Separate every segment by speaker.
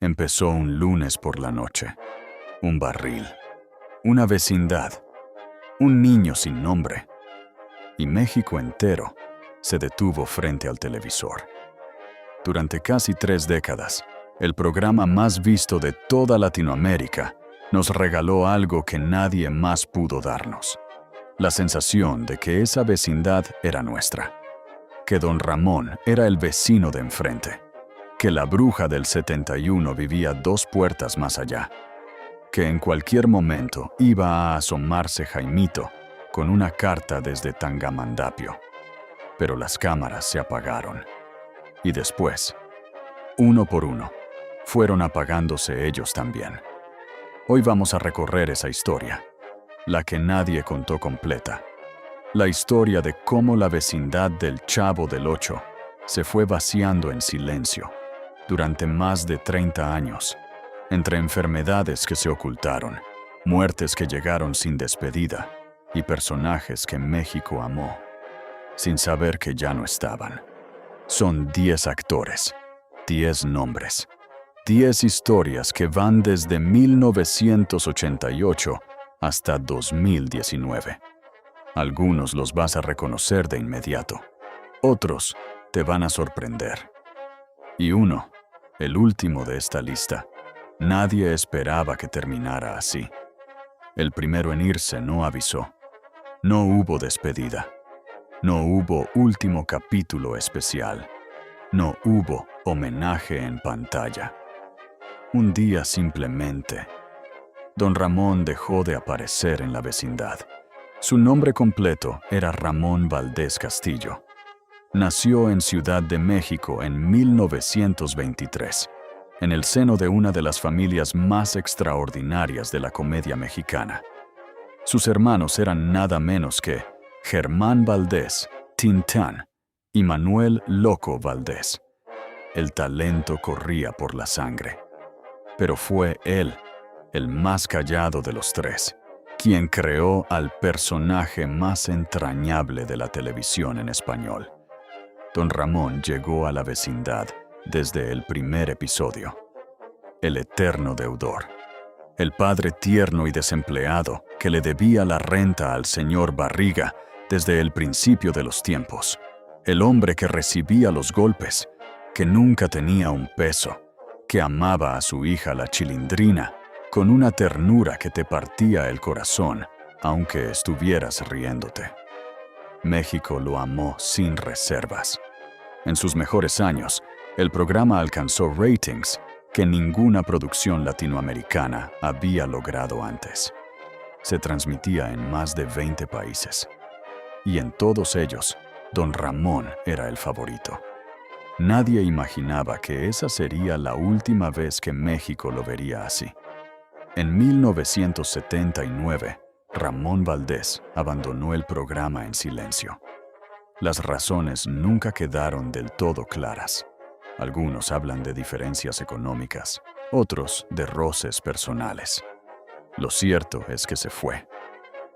Speaker 1: Empezó un lunes por la noche. Un barril. Una vecindad. Un niño sin nombre. Y México entero se detuvo frente al televisor. Durante casi 3 décadas, el programa más visto de toda Latinoamérica nos regaló algo que nadie más pudo darnos. La sensación de que esa vecindad era nuestra. Que don Ramón era el vecino de enfrente. Que la bruja del 71 vivía 2 puertas más allá. Que en cualquier momento iba a asomarse Jaimito con una carta desde Tangamandapio. Pero las cámaras se apagaron. Y después, uno por uno, fueron apagándose ellos también. Hoy vamos a recorrer esa historia, la que nadie contó completa. La historia de cómo la vecindad del Chavo del Ocho se fue vaciando en silencio durante más de 30 años, entre enfermedades que se ocultaron, muertes que llegaron sin despedida y personajes que México amó, sin saber que ya no estaban. Son 10 actores, 10 nombres, 10 historias que van desde 1988 hasta 2019. Algunos los vas a reconocer de inmediato, otros te van a sorprender. Y uno, el último de esta lista, nadie esperaba que terminara así. El primero en irse no avisó. No hubo despedida. No hubo último capítulo especial. No hubo homenaje en pantalla. Un día simplemente, don Ramón dejó de aparecer en la vecindad. Su nombre completo era Ramón Valdés Castillo. Nació en Ciudad de México en 1923, en el seno de una de las familias más extraordinarias de la comedia mexicana. Sus hermanos eran nada menos que Germán Valdés, Tintán, y Manuel Loco Valdés. El talento corría por la sangre. Pero fue él, el más callado de los 3, quien creó al personaje más entrañable de la televisión en español. Don Ramón llegó a la vecindad desde el primer episodio. El eterno deudor. El padre tierno y desempleado que le debía la renta al señor Barriga desde el principio de los tiempos. El hombre que recibía los golpes, que nunca tenía un peso, que amaba a su hija la Chilindrina con una ternura que te partía el corazón, aunque estuvieras riéndote. México lo amó sin reservas. En sus mejores años, el programa alcanzó ratings que ninguna producción latinoamericana había logrado antes. Se transmitía en más de 20 países. Y en todos ellos, don Ramón era el favorito. Nadie imaginaba que esa sería la última vez que México lo vería así. En 1979, Ramón Valdés abandonó el programa en silencio. Las razones nunca quedaron del todo claras. Algunos hablan de diferencias económicas, otros de roces personales. Lo cierto es que se fue,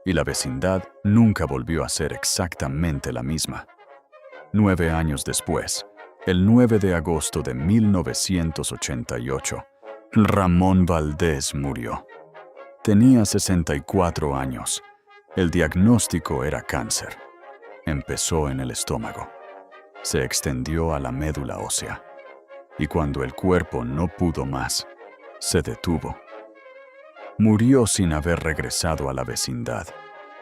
Speaker 1: y la vecindad nunca volvió a ser exactamente la misma. 9 años después, el 9 de agosto de 1988, Ramón Valdés murió. Tenía 64 años. El diagnóstico era cáncer. Empezó en el estómago. Se extendió a la médula ósea. Y cuando el cuerpo no pudo más, se detuvo. Murió sin haber regresado a la vecindad,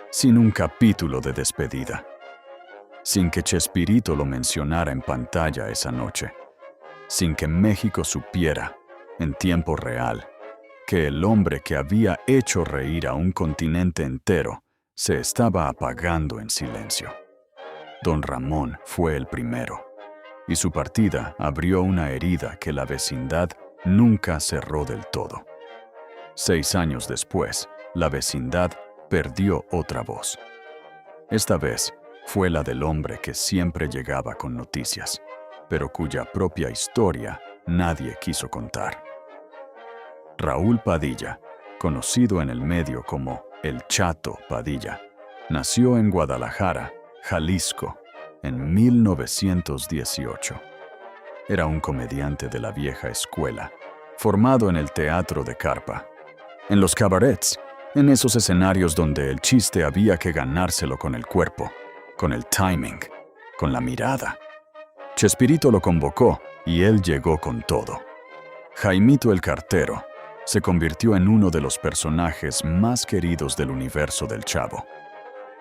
Speaker 1: sin un capítulo de despedida, sin que Chespirito lo mencionara en pantalla esa noche, sin que México supiera, en tiempo real, que el hombre que había hecho reír a un continente entero se estaba apagando en silencio. Don Ramón fue el primero, y su partida abrió una herida que la vecindad nunca cerró del todo. 6 años después, la vecindad perdió otra voz. Esta vez fue la del hombre que siempre llegaba con noticias, pero cuya propia historia nadie quiso contar. Raúl Padilla, conocido en el medio como el Chato Padilla, nació en Guadalajara, Jalisco, en 1918. Era un comediante de la vieja escuela, formado en el teatro de carpa, en los cabarets, en esos escenarios donde el chiste había que ganárselo con el cuerpo, con el timing, con la mirada. Chespirito lo convocó y él llegó con todo. Jaimito el Cartero se convirtió en uno de los personajes más queridos del universo del Chavo.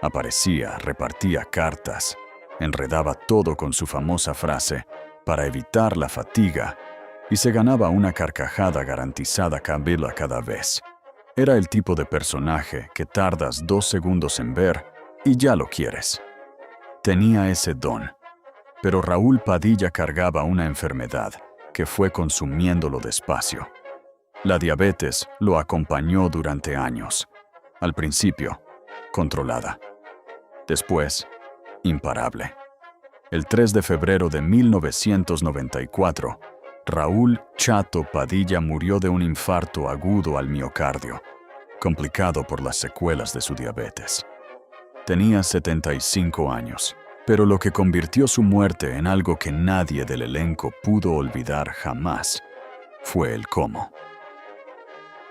Speaker 1: Aparecía, repartía cartas, enredaba todo con su famosa frase para evitar la fatiga y se ganaba una carcajada garantizada cada vez. Era el tipo de personaje que tardas 2 segundos en ver y ya lo quieres. Tenía ese don, pero Raúl Padilla cargaba una enfermedad que fue consumiéndolo despacio. La diabetes lo acompañó durante años. Al principio, controlada. Después, imparable. El 3 de febrero de 1994, Raúl Chato Padilla murió de un infarto agudo al miocardio, complicado por las secuelas de su diabetes. Tenía 75 años, pero lo que convirtió su muerte en algo que nadie del elenco pudo olvidar jamás fue el cómo.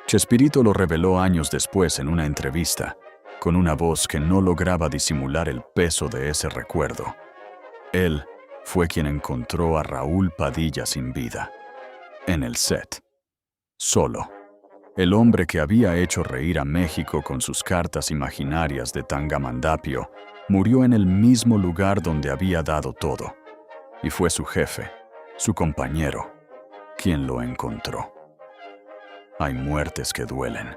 Speaker 1: Chespirito lo reveló años después en una entrevista, con una voz que no lograba disimular el peso de ese recuerdo. Él fue quien encontró a Raúl Padilla sin vida, en el set, solo. El hombre que había hecho reír a México con sus cartas imaginarias de Tangamandapio murió en el mismo lugar donde había dado todo, y fue su jefe, su compañero, quien lo encontró. Hay muertes que duelen,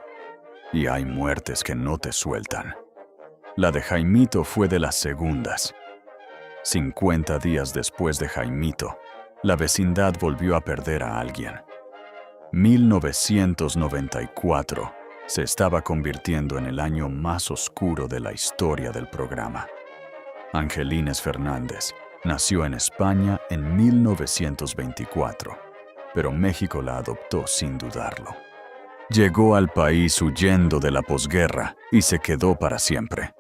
Speaker 1: y hay muertes que no te sueltan. La de Jaimito fue de las segundas. 50 días después de Jaimito, la vecindad volvió a perder a alguien. 1994 se estaba convirtiendo en el año más oscuro de la historia del programa. Angelines Fernández nació en España en 1924, pero México la adoptó sin dudarlo. Llegó al país huyendo de la posguerra y se quedó para siempre.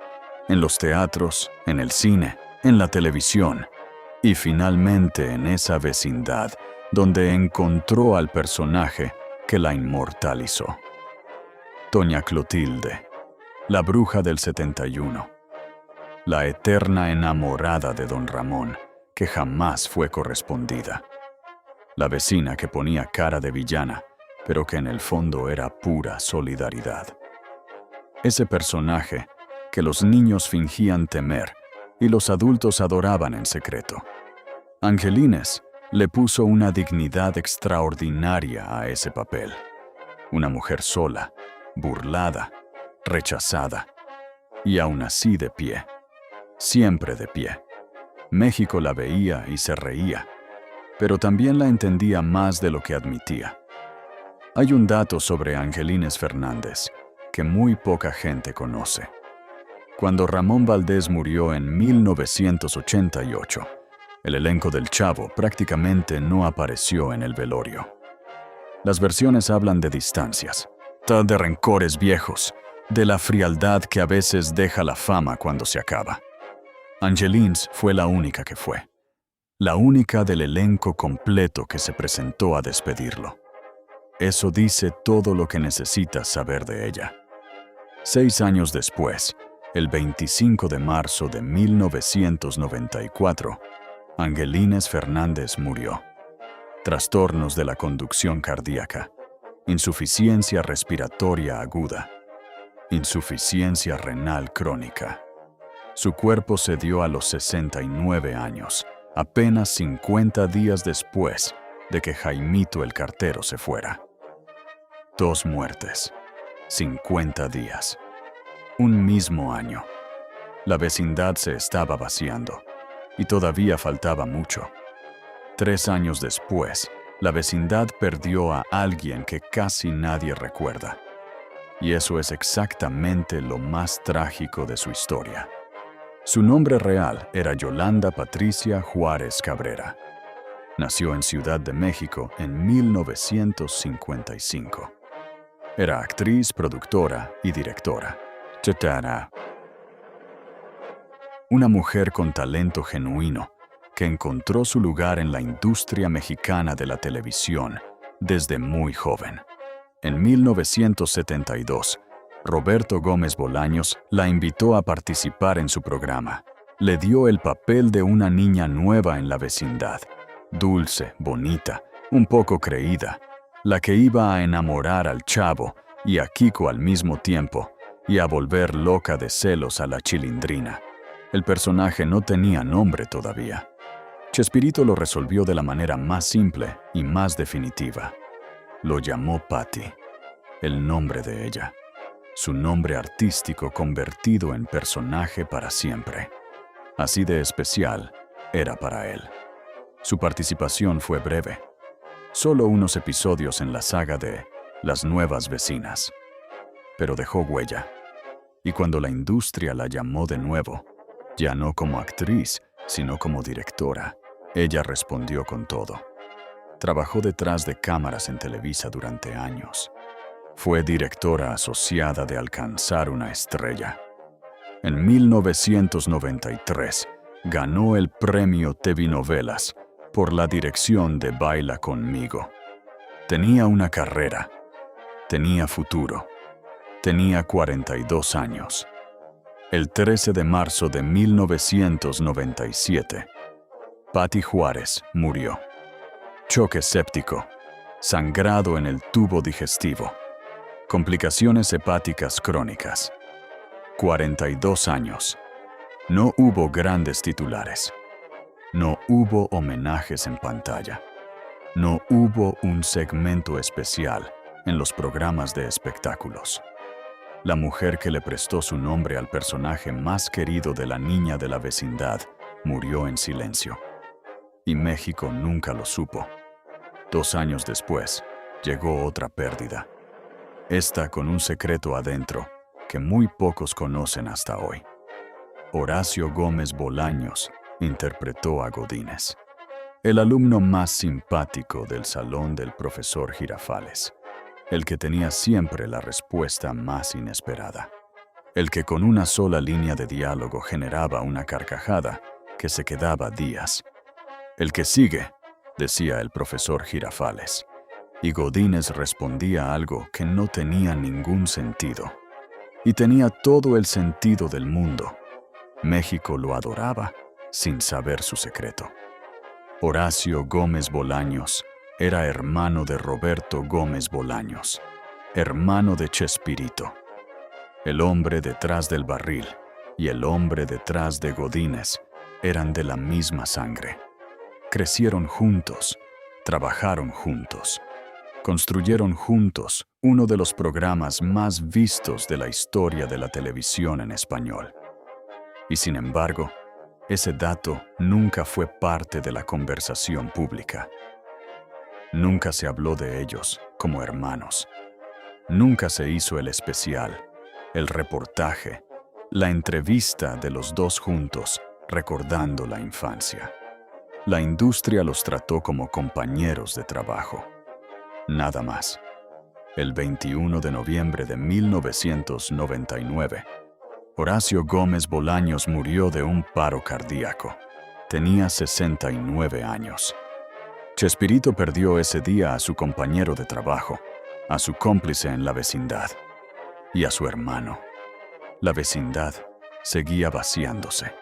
Speaker 1: En los teatros, en el cine, en la televisión y finalmente en esa vecindad donde encontró al personaje que la inmortalizó. Doña Clotilde, la bruja del 71, la eterna enamorada de don Ramón, que jamás fue correspondida. La vecina que ponía cara de villana, pero que en el fondo era pura solidaridad. Ese personaje que los niños fingían temer y los adultos adoraban en secreto. Angelines le puso una dignidad extraordinaria a ese papel. Una mujer sola, burlada, rechazada, y aún así de pie, siempre de pie. México la veía y se reía, pero también la entendía más de lo que admitía. Hay un dato sobre Angelines Fernández que muy poca gente conoce. Cuando Ramón Valdés murió en 1988, el elenco del Chavo prácticamente no apareció en el velorio. Las versiones hablan de distancias, de rencores viejos, de la frialdad que a veces deja la fama cuando se acaba. Angelines fue la única que fue, la única del elenco completo que se presentó a despedirlo. Eso dice todo lo que necesitas saber de ella. 6 años después, el 25 de marzo de 1994, Angelines Fernández murió. Trastornos de la conducción cardíaca, insuficiencia respiratoria aguda, insuficiencia renal crónica. Su cuerpo cedió a los 69 años, apenas 50 días después de que Jaimito el Cartero se fuera. 2 muertes, 50 días, un mismo año. La vecindad se estaba vaciando y todavía faltaba mucho. 3 años después, la vecindad perdió a alguien que casi nadie recuerda. Y eso es exactamente lo más trágico de su historia. Su nombre real era Yolanda Patricia Juárez Cabrera. Nació en Ciudad de México en 1955. Era actriz, productora y directora. Una mujer con talento genuino que encontró su lugar en la industria mexicana de la televisión desde muy joven. En 1972, Roberto Gómez Bolaños la invitó a participar en su programa. Le dio el papel de una niña nueva en la vecindad, dulce, bonita, un poco creída, la que iba a enamorar al Chavo y a Kiko al mismo tiempo, y a volver loca de celos a la Chilindrina. El personaje no tenía nombre todavía. Chespirito lo resolvió de la manera más simple y más definitiva. Lo llamó Patty, el nombre de ella, su nombre artístico convertido en personaje para siempre. Así de especial era para él. Su participación fue breve, solo unos episodios en la saga de Las Nuevas Vecinas, pero dejó huella. Y cuando la industria la llamó de nuevo, ya no como actriz, sino como directora, ella respondió con todo. Trabajó detrás de cámaras en Televisa durante años. Fue directora asociada de Alcanzar una Estrella. En 1993, ganó el premio TV Novelas por la dirección de Baila Conmigo. Tenía una carrera, tenía futuro, tenía 42 años. El 13 de marzo de 1997, Patty Juárez murió. Choque séptico, sangrado en el tubo digestivo, complicaciones hepáticas crónicas. 42 años. No hubo grandes titulares. No hubo homenajes en pantalla. No hubo un segmento especial en los programas de espectáculos. La mujer que le prestó su nombre al personaje más querido de la niña de la vecindad murió en silencio. Y México nunca lo supo. 2 años después, llegó otra pérdida. Esta con un secreto adentro que muy pocos conocen hasta hoy. Horacio Gómez Bolaños interpretó a Godínez, el alumno más simpático del salón del profesor Girafales, el que tenía siempre la respuesta más inesperada, el que con una sola línea de diálogo generaba una carcajada que se quedaba días. El que sigue, decía el profesor Girafales, y Godínez respondía algo que no tenía ningún sentido. Y tenía todo el sentido del mundo. México lo adoraba sin saber su secreto. Horacio Gómez Bolaños era hermano de Roberto Gómez Bolaños, hermano de Chespirito. El hombre detrás del barril y el hombre detrás de Godínez eran de la misma sangre. Crecieron juntos, trabajaron juntos, construyeron juntos uno de los programas más vistos de la historia de la televisión en español. Y sin embargo, ese dato nunca fue parte de la conversación pública. Nunca se habló de ellos como hermanos. Nunca se hizo el especial, el reportaje, la entrevista de los dos juntos recordando la infancia. La industria los trató como compañeros de trabajo. Nada más. El 21 de noviembre de 1999, Horacio Gómez Bolaños murió de un paro cardíaco. Tenía 69 años. Chespirito perdió ese día a su compañero de trabajo, a su cómplice en la vecindad y a su hermano. La vecindad seguía vaciándose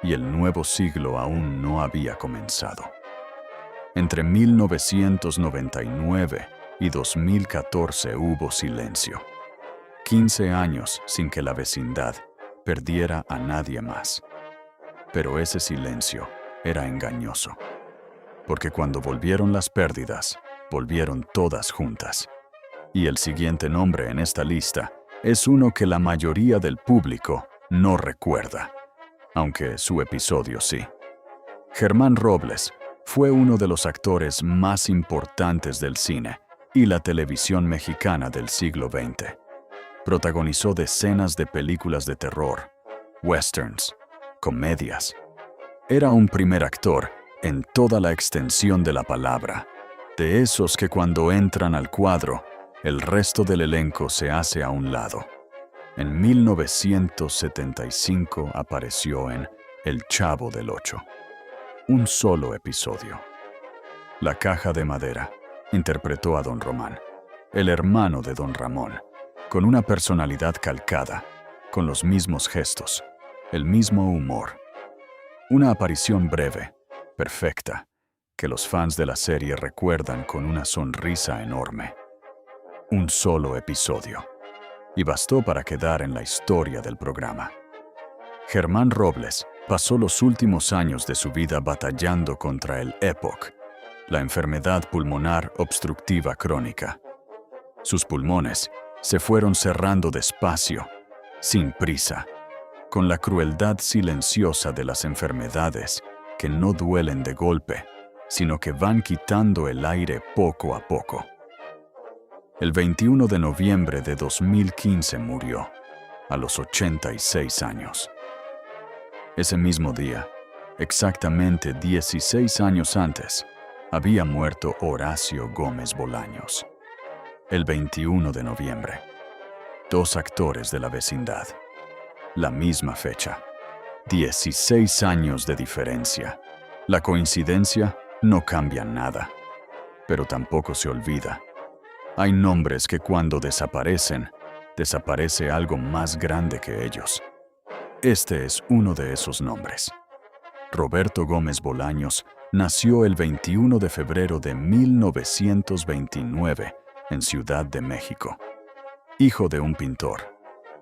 Speaker 1: y el nuevo siglo aún no había comenzado. Entre 1999 y 2014 hubo silencio. 15 años sin que la vecindad perdiera a nadie más. Pero ese silencio era engañoso, porque cuando volvieron las pérdidas, volvieron todas juntas. Y el siguiente nombre en esta lista es uno que la mayoría del público no recuerda, aunque su episodio sí. Germán Robles fue uno de los actores más importantes del cine y la televisión mexicana del siglo XX. Protagonizó decenas de películas de terror, westerns, comedias. Era un primer actor en toda la extensión de la palabra, de esos que cuando entran al cuadro, el resto del elenco se hace a un lado. En 1975 apareció en El Chavo del Ocho. Un solo episodio. La caja de madera interpretó a Don Román, el hermano de Don Ramón, con una personalidad calcada, con los mismos gestos, el mismo humor. Una aparición breve, perfecta, que los fans de la serie recuerdan con una sonrisa enorme. Un solo episodio, y bastó para quedar en la historia del programa. Germán Robles pasó los últimos años de su vida batallando contra el EPOC, la enfermedad pulmonar obstructiva crónica. Sus pulmones se fueron cerrando despacio, sin prisa, con la crueldad silenciosa de las enfermedades que no duelen de golpe, sino que van quitando el aire poco a poco. El 21 de noviembre de 2015 murió, a los 86 años. Ese mismo día, exactamente 16 años antes, había muerto Horacio Gómez Bolaños. El 21 de noviembre. 2 actores de la vecindad. La misma fecha. 16 años de diferencia. La coincidencia no cambia nada, pero tampoco se olvida. Hay nombres que cuando desaparecen, desaparece algo más grande que ellos. Este es uno de esos nombres. Roberto Gómez Bolaños nació el 21 de febrero de 1929 en Ciudad de México. Hijo de un pintor,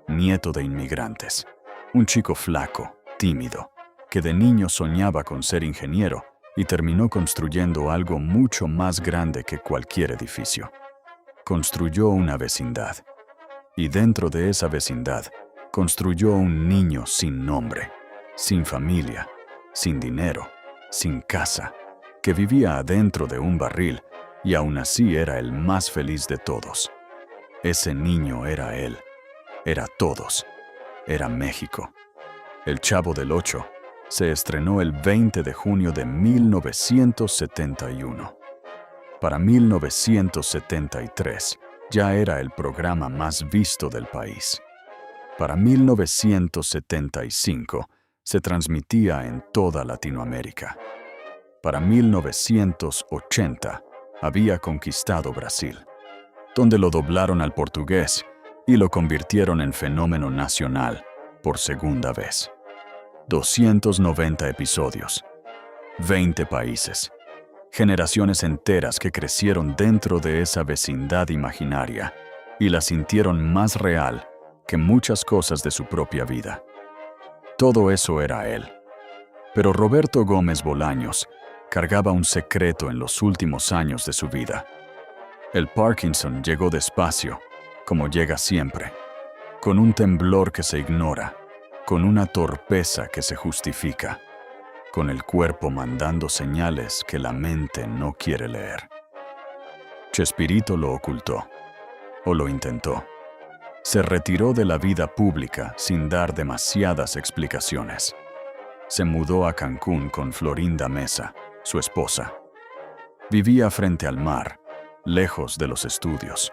Speaker 1: nieto de inmigrantes, un chico flaco, tímido, que de niño soñaba con ser ingeniero y terminó construyendo algo mucho más grande que cualquier edificio. Construyó una vecindad, y dentro de esa vecindad construyó un niño sin nombre, sin familia, sin dinero, sin casa, que vivía adentro de un barril y aún así era el más feliz de todos. Ese niño era él, era todos, era México. El Chavo del Ocho se estrenó el 20 de junio de 1971. Para 1973 ya era el programa más visto del país. Para 1975 se transmitía en toda Latinoamérica. Para 1980 había conquistado Brasil, donde lo doblaron al portugués y lo convirtieron en fenómeno nacional por segunda vez. 290 episodios, 20 países, generaciones enteras que crecieron dentro de esa vecindad imaginaria y la sintieron más real que muchas cosas de su propia vida. Todo eso era él. Pero Roberto Gómez Bolaños cargaba un secreto en los últimos años de su vida. El Parkinson llegó despacio, como llega siempre, con un temblor que se ignora, con una torpeza que se justifica, con el cuerpo mandando señales que la mente no quiere leer. Chespirito lo ocultó, o lo intentó. Se retiró de la vida pública sin dar demasiadas explicaciones. Se mudó a Cancún con Florinda Mesa, su esposa. Vivía frente al mar, lejos de los estudios,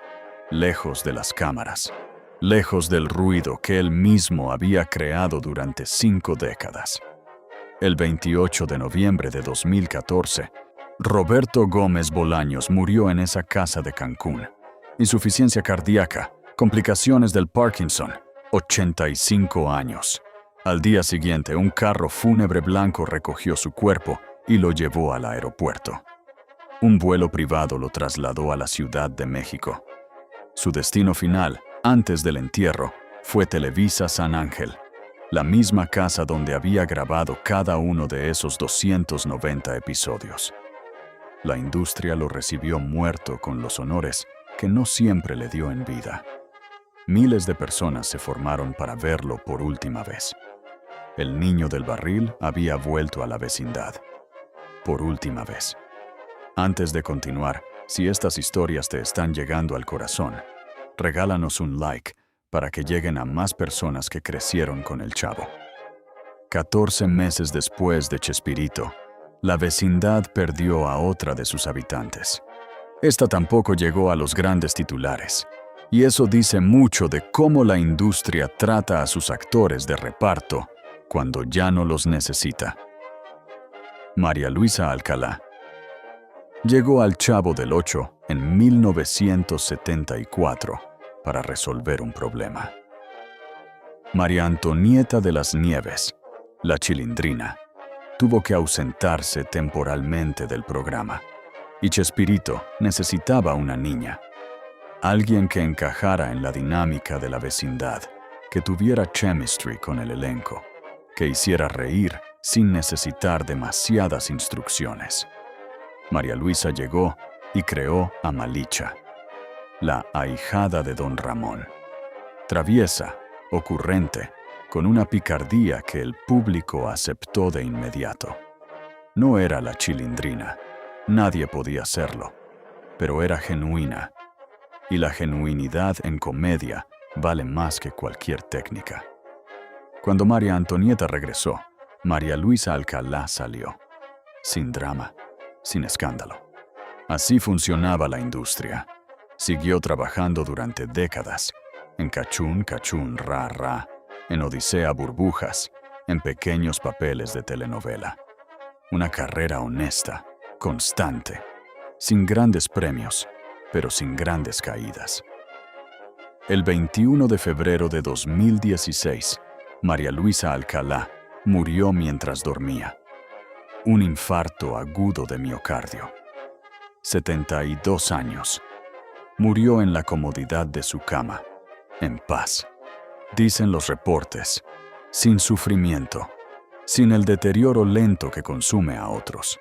Speaker 1: lejos de las cámaras, lejos del ruido que él mismo había creado durante 5 décadas. El 28 de noviembre de 2014, Roberto Gómez Bolaños murió en esa casa de Cancún. Insuficiencia cardíaca, complicaciones del Parkinson, 85 años. Al día siguiente, un carro fúnebre blanco recogió su cuerpo y lo llevó al aeropuerto. Un vuelo privado lo trasladó a la Ciudad de México. Su destino final, antes del entierro, fue Televisa San Ángel, la misma casa donde había grabado cada uno de esos 290 episodios. La industria lo recibió muerto con los honores que no siempre le dio en vida. Miles de personas se formaron para verlo por última vez. El niño del barril había vuelto a la vecindad. Por última vez. Antes de continuar, si estas historias te están llegando al corazón, regálanos un like para que lleguen a más personas que crecieron con el Chavo. 14 meses después de Chespirito, la vecindad perdió a otra de sus habitantes. Esta tampoco llegó a los grandes titulares, y eso dice mucho de cómo la industria trata a sus actores de reparto cuando ya no los necesita. María Luisa Alcalá. Llegó al Chavo del Ocho en 1974 para resolver un problema. María Antonieta de las Nieves, la Chilindrina, tuvo que ausentarse temporalmente del programa, y Chespirito necesitaba una niña, alguien que encajara en la dinámica de la vecindad, que tuviera chemistry con el elenco, que hiciera reír sin necesitar demasiadas instrucciones. María Luisa llegó y creó a Malicha, la ahijada de don Ramón. Traviesa, ocurrente, con una picardía que el público aceptó de inmediato. No era la Chilindrina, nadie podía serlo, pero era genuina, y la genuinidad en comedia vale más que cualquier técnica. Cuando María Antonieta regresó, María Luisa Alcalá salió, sin drama, sin escándalo. Así funcionaba la industria. Siguió trabajando durante décadas, en Cachún, Cachún, Ra, Ra, en Odisea Burbujas, en pequeños papeles de telenovela. Una carrera honesta, constante, sin grandes premios, pero sin grandes caídas. El 21 de febrero de 2016, María Luisa Alcalá murió mientras dormía. Un infarto agudo de miocardio. 72 años. Murió en la comodidad de su cama, en paz. Dicen los reportes, sin sufrimiento, sin el deterioro lento que consume a otros,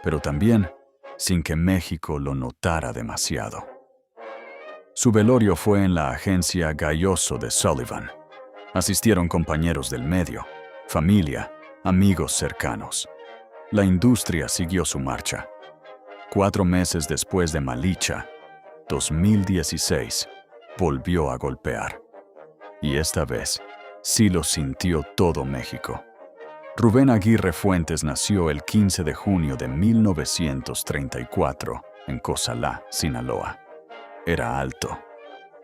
Speaker 1: pero también sin que México lo notara demasiado. Su velorio fue en la agencia Galloso de Sullivan. Asistieron compañeros del medio, familia, amigos cercanos. La industria siguió su marcha. 4 meses después de Malicha, 2016, volvió a golpear. Y esta vez, sí lo sintió todo México. Rubén Aguirre Fuentes nació el 15 de junio de 1934 en Cozalá, Sinaloa. Era alto,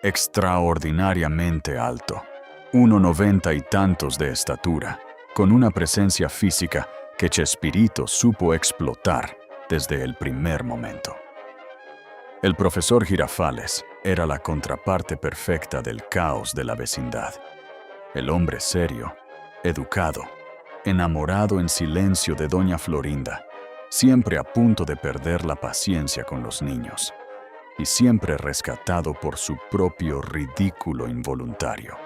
Speaker 1: extraordinariamente alto, 1,90 y tantos de estatura, con una presencia física que Chespirito supo explotar desde el primer momento. El profesor Girafales era la contraparte perfecta del caos de la vecindad. El hombre serio, educado, enamorado en silencio de doña Florinda, siempre a punto de perder la paciencia con los niños, y siempre rescatado por su propio ridículo involuntario.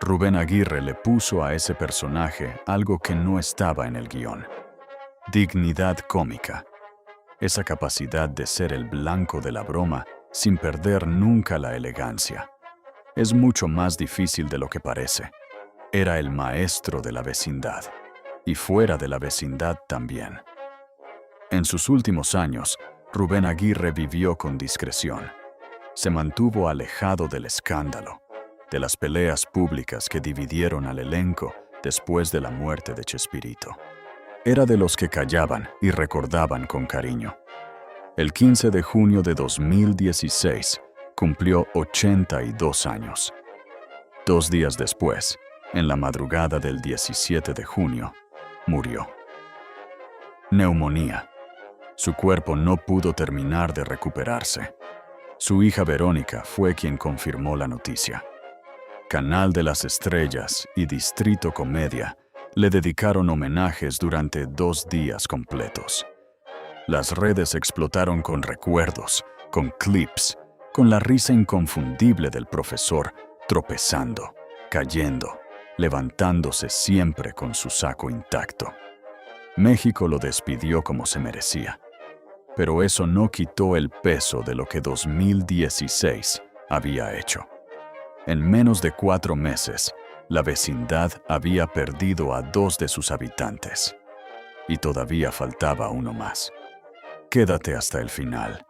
Speaker 1: Rubén Aguirre le puso a ese personaje algo que no estaba en el guión: dignidad cómica, esa capacidad de ser el blanco de la broma sin perder nunca la elegancia. Es mucho más difícil de lo que parece. Era el maestro de la vecindad, y fuera de la vecindad también. En sus últimos años, Rubén Aguirre vivió con discreción. Se mantuvo alejado del escándalo, de las peleas públicas que dividieron al elenco después de la muerte de Chespirito. Era de los que callaban y recordaban con cariño. El 15 de junio de 2016 cumplió 82 años. 2 días después, en la madrugada del 17 de junio, murió. Neumonía. Su cuerpo no pudo terminar de recuperarse. Su hija Verónica fue quien confirmó la noticia. Canal de las Estrellas y Distrito Comedia le dedicaron homenajes durante 2 días completos. Las redes explotaron con recuerdos, con clips, con la risa inconfundible del profesor tropezando, cayendo, levantándose siempre con su saco intacto. México lo despidió como se merecía, pero eso no quitó el peso de lo que 2016 había hecho. En menos de 4 meses, la vecindad había perdido a 2 de sus habitantes. Y todavía faltaba uno más. Quédate hasta el final,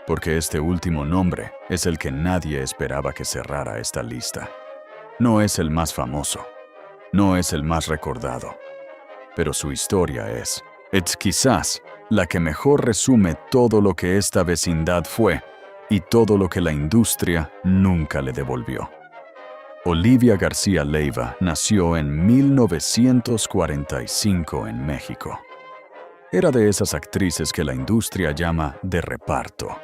Speaker 1: porque este último nombre es el que nadie esperaba que cerrara esta lista. No es el más famoso, no es el más recordado, pero su historia es quizás la que mejor resume todo lo que esta vecindad fue y todo lo que la industria nunca le devolvió. Olivia García Leiva nació en 1945 en México. Era de esas actrices que la industria llama de reparto,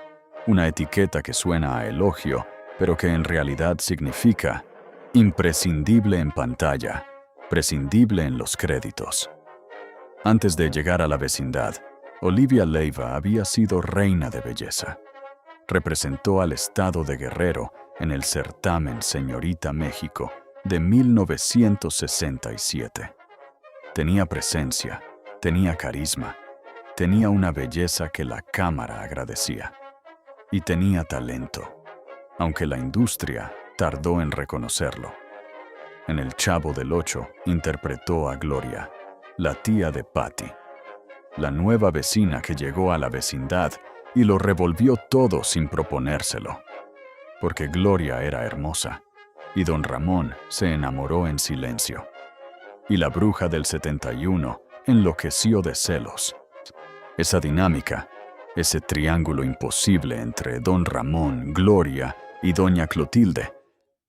Speaker 1: una etiqueta que suena a elogio, pero que en realidad significa imprescindible en pantalla, prescindible en los créditos. Antes de llegar a la vecindad, Olivia Leiva había sido reina de belleza. Representó al estado de Guerrero en el certamen Señorita México de 1967. Tenía presencia, tenía carisma, tenía una belleza que la cámara agradecía. Y tenía talento, aunque la industria tardó en reconocerlo. En El Chavo del Ocho interpretó a Gloria, la tía de Patty, la nueva vecina que llegó a la vecindad y lo revolvió todo sin proponérselo. Porque Gloria era hermosa, y don Ramón se enamoró en silencio. Y la bruja del 71 enloqueció de celos. Esa dinámica, ese triángulo imposible entre don Ramón, Gloria y doña Clotilde,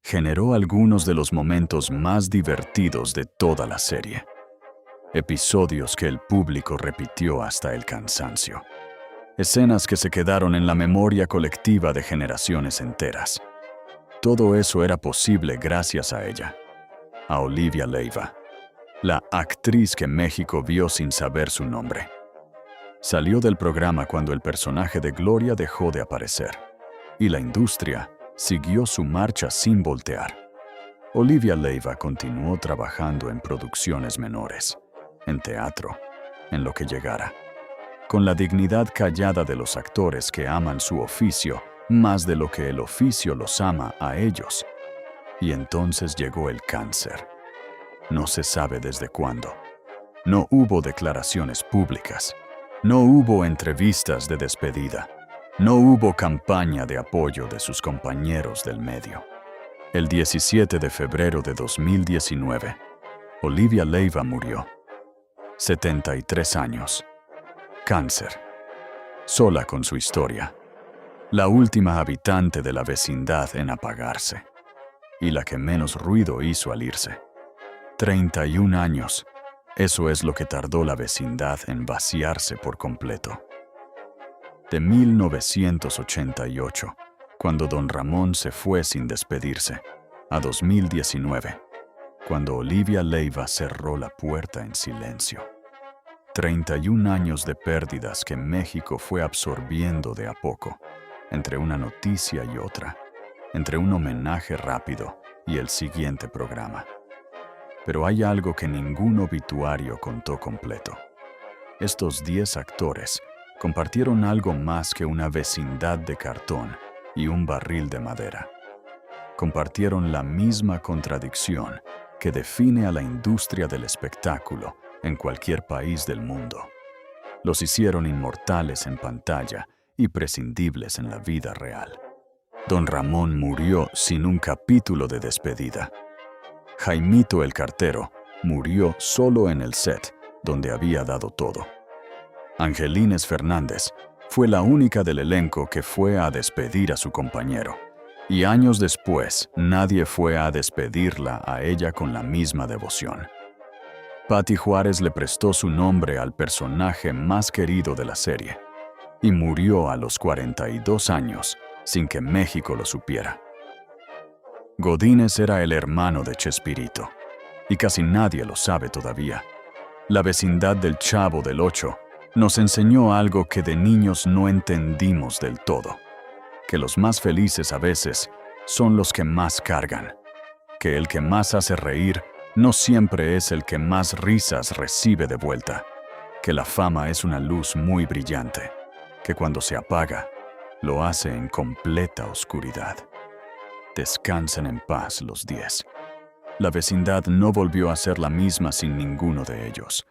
Speaker 1: generó algunos de los momentos más divertidos de toda la serie. Episodios que el público repitió hasta el cansancio. Escenas que se quedaron en la memoria colectiva de generaciones enteras. Todo eso era posible gracias a ella, a Olivia Leiva, la actriz que México vio sin saber su nombre. Salió del programa cuando el personaje de Gloria dejó de aparecer, y la industria siguió su marcha sin voltear. Olivia Leiva continuó trabajando en producciones menores, en teatro, en lo que llegara, con la dignidad callada de los actores que aman su oficio más de lo que el oficio los ama a ellos. Y entonces llegó el cáncer. No se sabe desde cuándo. No hubo declaraciones públicas. No hubo entrevistas de despedida. No hubo campaña de apoyo de sus compañeros del medio. El 17 de febrero de 2019, Olivia Leiva murió. 73 años. Cáncer. Sola con su historia. La última habitante de la vecindad en apagarse. Y la que menos ruido hizo al irse. 31 años. Eso es lo que tardó la vecindad en vaciarse por completo. De 1988, cuando don Ramón se fue sin despedirse, a 2019, cuando Olivia Leiva cerró la puerta en silencio. 31 años de pérdidas que México fue absorbiendo de a poco, entre una noticia y otra, entre un homenaje rápido y el siguiente programa. Pero hay algo que ningún obituario contó completo. Estos 10 actores compartieron algo más que una vecindad de cartón y un barril de madera. Compartieron la misma contradicción que define a la industria del espectáculo en cualquier país del mundo. Los hicieron inmortales en pantalla y prescindibles en la vida real. Don Ramón murió sin un capítulo de despedida. Jaimito el cartero murió solo en el set, donde había dado todo. Angelines Fernández fue la única del elenco que fue a despedir a su compañero, y años después nadie fue a despedirla a ella con la misma devoción. Patty Juárez le prestó su nombre al personaje más querido de la serie, y murió a los 42 años sin que México lo supiera. Godínez era el hermano de Chespirito, y casi nadie lo sabe todavía. La vecindad del Chavo del Ocho nos enseñó algo que de niños no entendimos del todo, que los más felices a veces son los que más cargan, que el que más hace reír no siempre es el que más risas recibe de vuelta, que la fama es una luz muy brillante, que cuando se apaga, lo hace en completa oscuridad. Descansen en paz los 10. La vecindad no volvió a ser la misma sin ninguno de ellos.